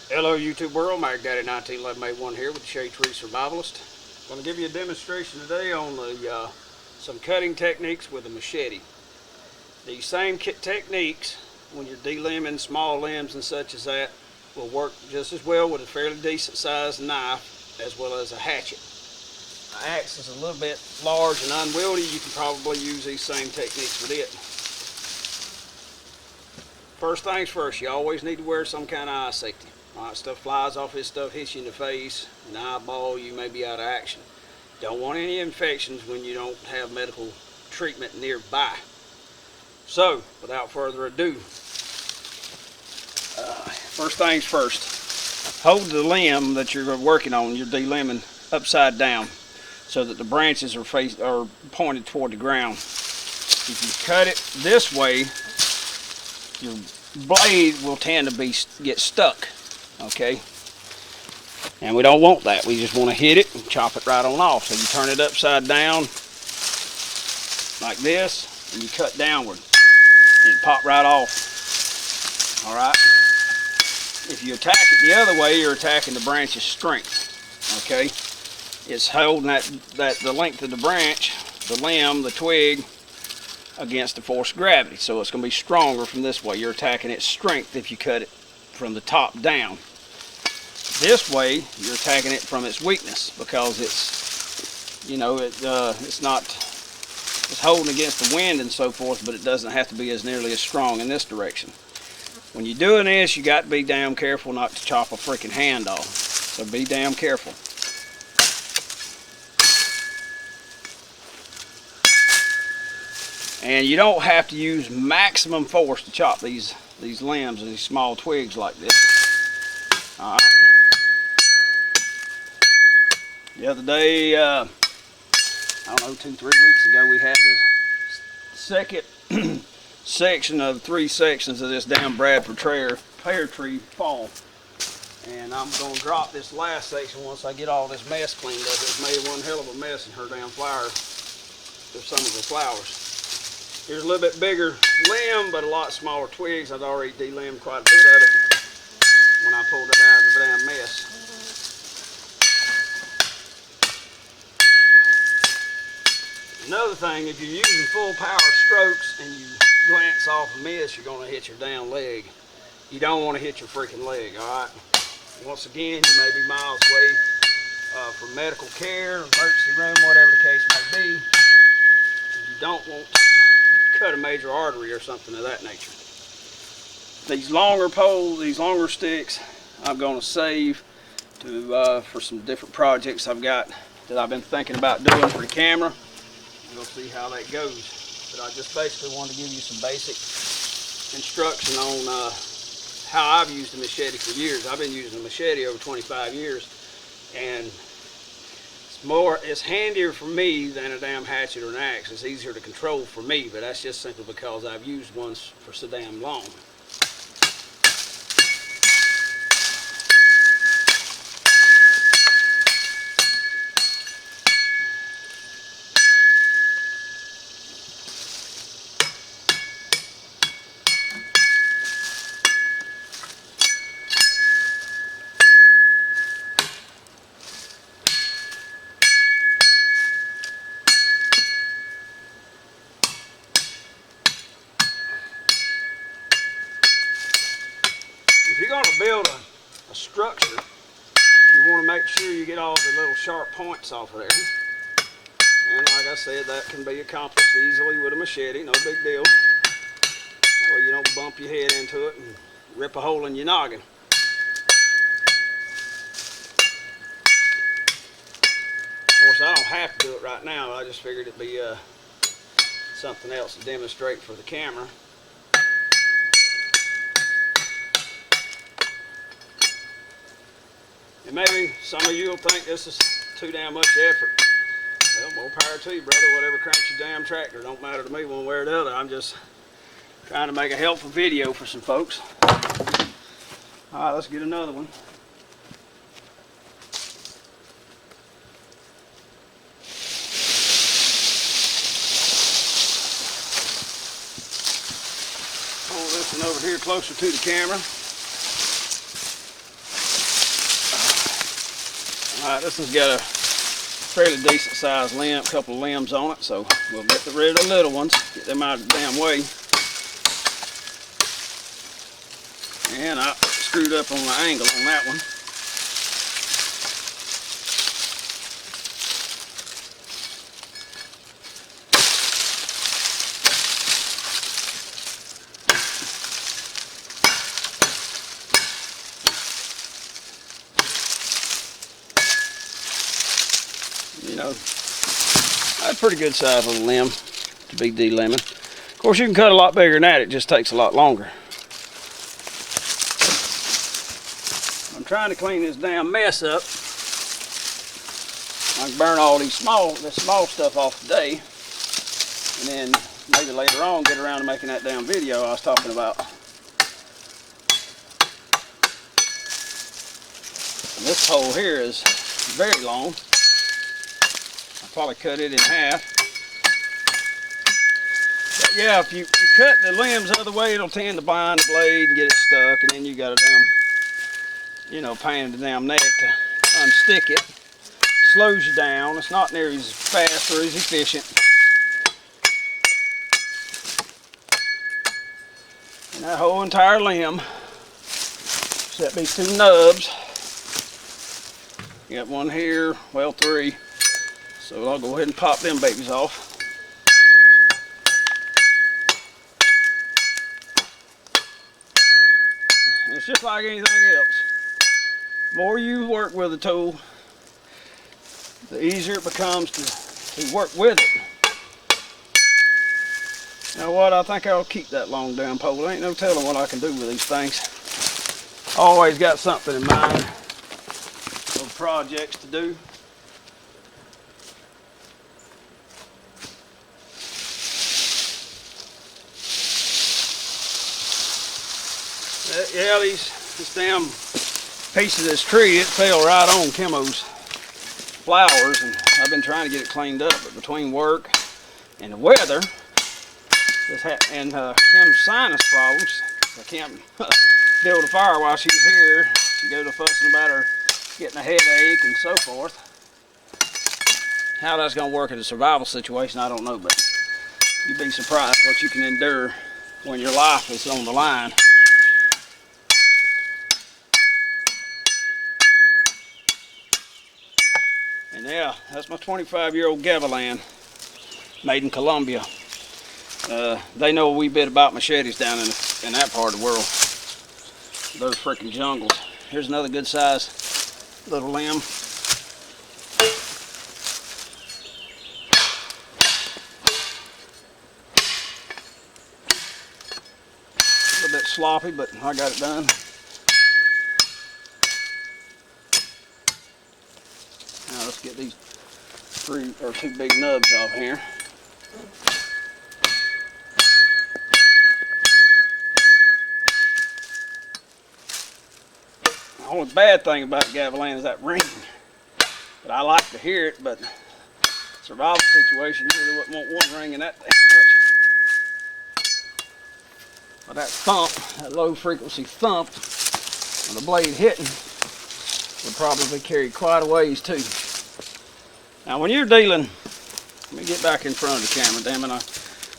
Hello YouTube world, Mike Daddy 1911A1 here with the Shade Tree Survivalist. I'm going to give you a demonstration today on some cutting techniques with a machete. These same techniques, when you're delimbing small limbs and such as that, will work just as well with a fairly decent sized knife as well as a hatchet. An axe is a little bit large and unwieldy. You can probably use these same techniques with it. First things first, you always need to wear some kind of eye safety. Alright, stuff flies off this stuff, hits you in the face, an eyeball, you may be out of action. Don't want any infections when you don't have medical treatment nearby. So, without further ado, first things first, hold the limb that you're working on, you're delimbing, upside down so that the branches are pointed toward the ground. If you cut it this way, your blade will tend to get stuck. Okay, and we don't want that. We just want to hit it and chop it right on off. So you turn it upside down like this and you cut downward and it pop right off. All right, if you attack it the other way, you're attacking the branch's strength. Okay, it's holding the length of the branch, the limb, the twig against the force of gravity, so it's going to be stronger from this way. You're attacking its strength if you cut it from the top down. This way you're attacking it from its weakness, because it's, you know, it's holding against the wind and so forth, but it doesn't have to be as nearly as strong in this direction. When you're doing this, you got to be damn careful not to chop a freaking hand off. So be damn careful. And you don't have to use maximum force to chop these limbs and these small twigs like this. Alright. The other day, I don't know, 2-3 weeks ago, we had this second section of 3 sections of this damn Bradford pear tree fall. And I'm going to drop this last section once I get all this mess cleaned up. It's made one hell of a mess in her damn flowers. There's some of the flowers. Here's a little bit bigger limb, but a lot smaller twigs. I'd already delimbed quite a bit of it when I pulled it out of the damn mess. Another thing, if you're using full power strokes and you glance off a miss, you're going to hit your damn leg. You don't want to hit your freaking leg, alright? Once again, you may be miles away from medical care, emergency room, whatever the case may be. You don't want to cut a major artery or something of that nature. These longer poles, these longer sticks, I'm going to save for some different projects I've got that I've been thinking about doing for the camera. We'll see how that goes. But I just basically want to give you some basic instruction on how I've used a machete for years. I've been using a machete over 25 years, and it's handier for me than a damn hatchet or an axe. It's easier to control for me, but that's just simply because I've used ones for so damn long. If you're going to build a structure, you want to make sure you get all the little sharp points off of there. And like I said, that can be accomplished easily with a machete, no big deal. That way you don't bump your head into it and rip a hole in your noggin. Of course, I don't have to do it right now. I just figured it'd be something else to demonstrate for the camera. And maybe some of you will think this is too damn much effort. Well, more power to you, brother. Whatever cranks your damn tractor. Don't matter to me one way or the other. I'm just trying to make a helpful video for some folks. Alright, let's get another one. Pull this one over here closer to the camera. Alright, this one's got a fairly decent sized limb, couple of limbs on it, so we'll get rid of the little ones, get them out of the damn way. And I screwed up on my angle on that one. You know, that's a pretty good size little limb to be de-lemming. Of course, you can cut a lot bigger than that, it just takes a lot longer. I'm trying to clean this damn mess up. I can burn all this small stuff off today, and then maybe later on get around to making that damn video I was talking about. And this hole here is very long. I'll probably cut it in half. But yeah, if you cut the limbs the other way, it'll tend to bind the blade and get it stuck, and then you got a damn, you know, pain in the damn neck to unstick it. Slows you down. It's not near as fast or as efficient. And that whole entire limb, except these two nubs. Got one here, well, three. So I'll go ahead and pop them babies off. It's just like anything else. The more you work with a tool, the easier it becomes to work with it. You know what? I think I'll keep that long damn pole. There ain't no telling what I can do with these things. Always got something in mind of projects to do. Yeah, this damn piece of this tree, it fell right on Kimmo's flowers, and I've been trying to get it cleaned up, but between work and the weather, and Kim's sinus problems, I can't build a fire while she's here. She goes to fussing about her getting a headache and so forth. How that's going to work in a survival situation, I don't know, but you'd be surprised what you can endure when your life is on the line. And yeah, that's my 25-year-old Gavilan, made in Colombia. They know a wee bit about machetes down in that part of the world. Those freaking jungles. Here's another good size little limb. A little bit sloppy, but I got it done. Now let's get these two big nubs off here. The only bad thing about Gavilan is that ring. But I like to hear it, but survival situation, you really wouldn't want one ringing that damn much. But that thump, that low frequency thump, and the blade hitting, would probably carry quite a ways too. Now when you're dealing, let me get back in front of the camera, damn it, I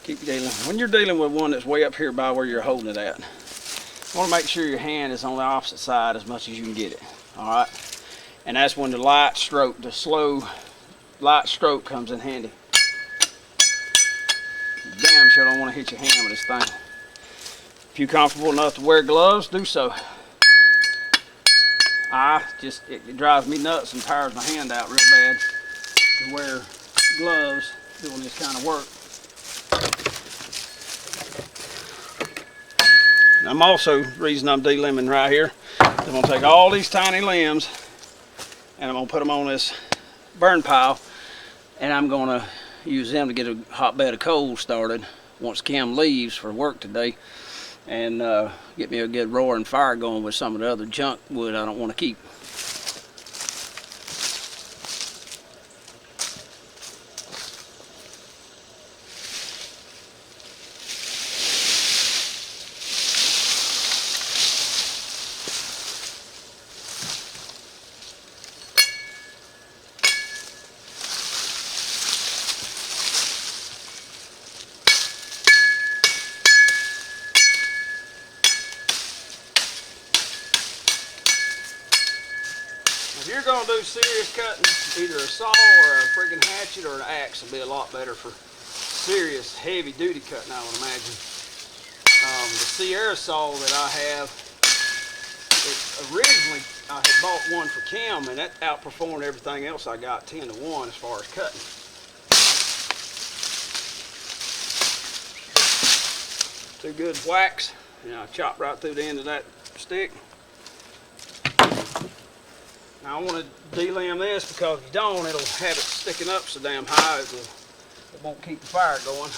keep dealing. When you're dealing with one that's way up here by where you're holding it at, you want to make sure your hand is on the opposite side as much as you can get it, alright? And that's when the light stroke, the slow light stroke comes in handy. You damn sure don't want to hit your hand with this thing. If you're comfortable enough to wear gloves, do so. It drives me nuts and tires my hand out real bad to wear gloves doing this kind of work. And I'm also, the reason I'm de-limbing right here, I'm going to take all these tiny limbs and I'm going to put them on this burn pile, and I'm going to use them to get a hot bed of coals started once Kim leaves for work today, and get me a good roaring fire going with some of the other junk wood I don't want to keep. if you're gonna do serious cutting, either a saw or a freaking hatchet or an axe will be a lot better for serious, heavy duty cutting, I would imagine. The Sierra saw that I have, originally I had bought one for Kim, and that outperformed everything else I got 10 to 1 as far as cutting. Two good whacks, and I chopped right through the end of that stick. Now I want to delimb this, because if you don't, it'll have it sticking up so damn high it won't keep the fire going.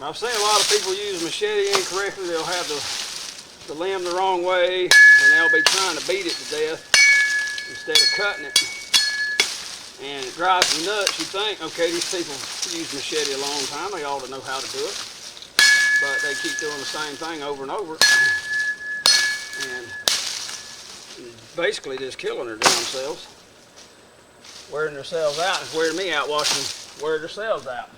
I've seen a lot of people use machete incorrectly. They'll have the limb the wrong way, and they'll be trying to beat it to death instead of cutting it. And it drives me nuts. You think, okay, these people use machete a long time, they ought to know how to do it. But they keep doing the same thing over and over. And basically just killing their damn selves. Wearing themselves out. It's wearing me out watching them wear themselves out.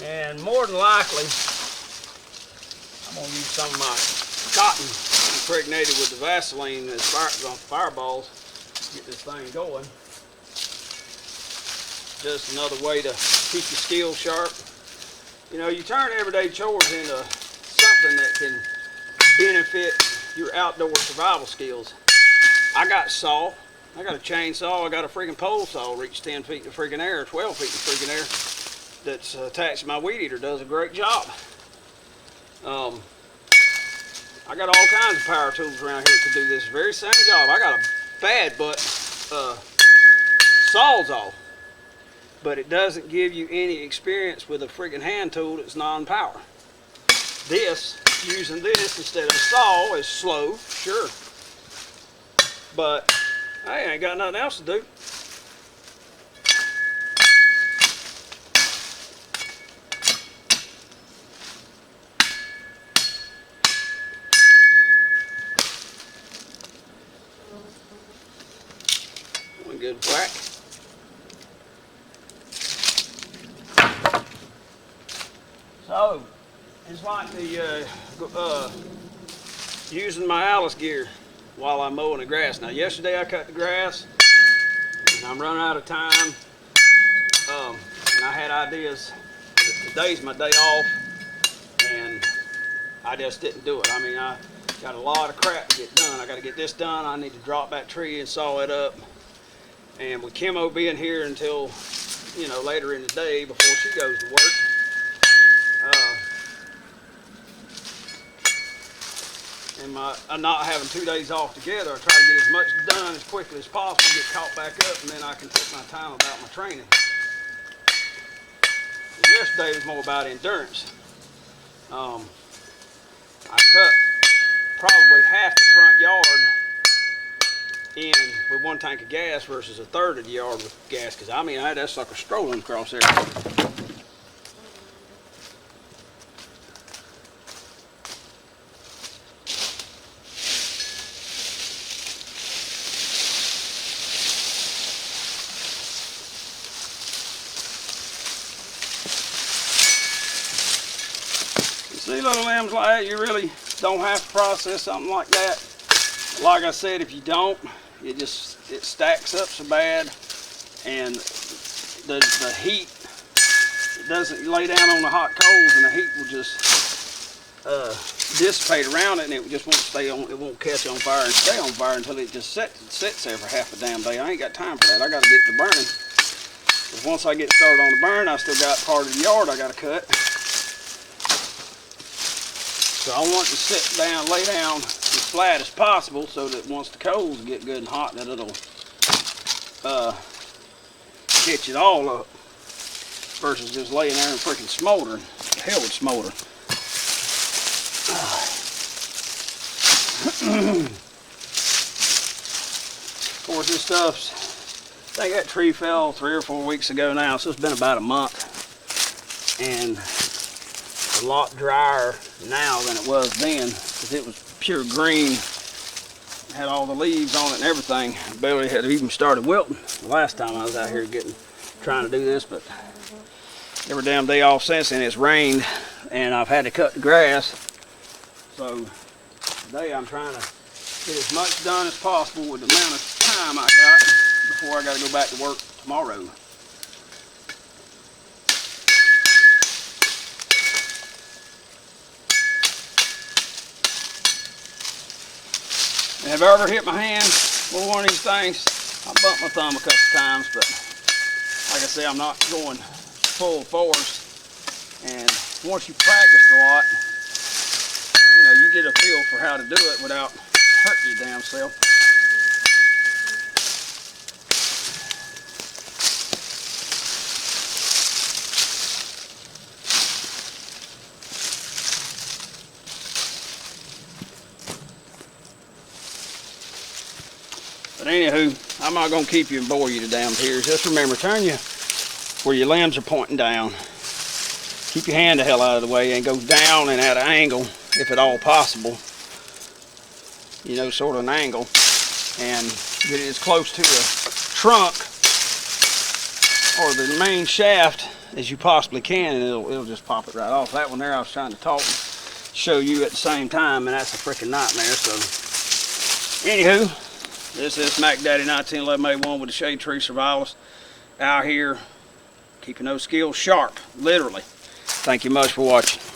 And more than likely, I'm going to use some of my cotton impregnated with the Vaseline that's on fireballs to get this thing going. Just another way to keep your skills sharp. You know, you turn everyday chores into something that can benefit your outdoor survival skills. I got a saw, I got a chainsaw, I got a freaking pole saw, reach 10 feet in the freaking air, 12 feet in the freaking air. That's attached to my weed eater, does a great job. I got all kinds of power tools around here to do this very same job. I got a bad butt sawzall, but it doesn't give you any experience with a friggin' hand tool that's non-power. Using this instead of a saw is slow, sure, but I ain't got nothing else to do. Good whack. So it's like the using my Alice gear while I'm mowing the grass. Now yesterday I cut the grass and I'm running out of time, and I had ideas. Today's my day off and I just didn't do it. I mean, I got a lot of crap to get done. I got to get this done. I need to drop that tree and saw it up. And with Kimmo being here until, you know, later in the day before she goes to work, and I'm not having 2 days off together, I try to get as much done as quickly as possible, get caught back up, and then I can take my time about my training. And yesterday was more about endurance. I cut probably half the front yard in with 1 tank of gas versus a third of the yard with gas, because I mean I had that sucker strolling across there. You see little limbs like that, you really don't have to process something like that. Like I said, if you don't, it stacks up so bad, and the heat, it doesn't lay down on the hot coals, and the heat will just dissipate around it, and it just won't stay on. It won't catch on fire and stay on fire until it just sits there for half a damn day. I ain't got time for that. I got to get to burning. Because once I get started on the burn, I still got part of the yard I got to cut. So I want to sit down, lay down as flat as possible, so that once the coals get good and hot, that it'll catch it all up, versus just laying there and freaking smoldering. Hell would smolder. Of course, this stuff's, I think that tree fell 3 or 4 weeks ago now, so it's been about a month, and a lot drier now than it was then, because it was pure green had all the leaves on it and everything. Barely had even started wilting the last time I was out here trying to do this, but every damn day off since then it's rained and I've had to cut the grass. So today I'm trying to get as much done as possible with the amount of time I got before I got to go back to work tomorrow. And have I ever hit my hand with one of these things? I bumped my thumb a couple times, but like I say, I'm not going full force. And once you practice a lot, you know, you get a feel for how to do it without hurting your damn self. But anywho, I'm not going to keep you and bore you to damn tears. Just remember, turn you where your limbs are pointing down. Keep your hand the hell out of the way and go down and at an angle, if at all possible. You know, sort of an angle. And get it as close to the trunk or the main shaft as you possibly can, and it'll just pop it right off. That one there I was trying to talk and show you at the same time, and that's a freaking nightmare. So, anywho, this is Mac Daddy 1911A1 with the Shade Tree Survivalist out here keeping those skills sharp, literally. Thank you much for watching.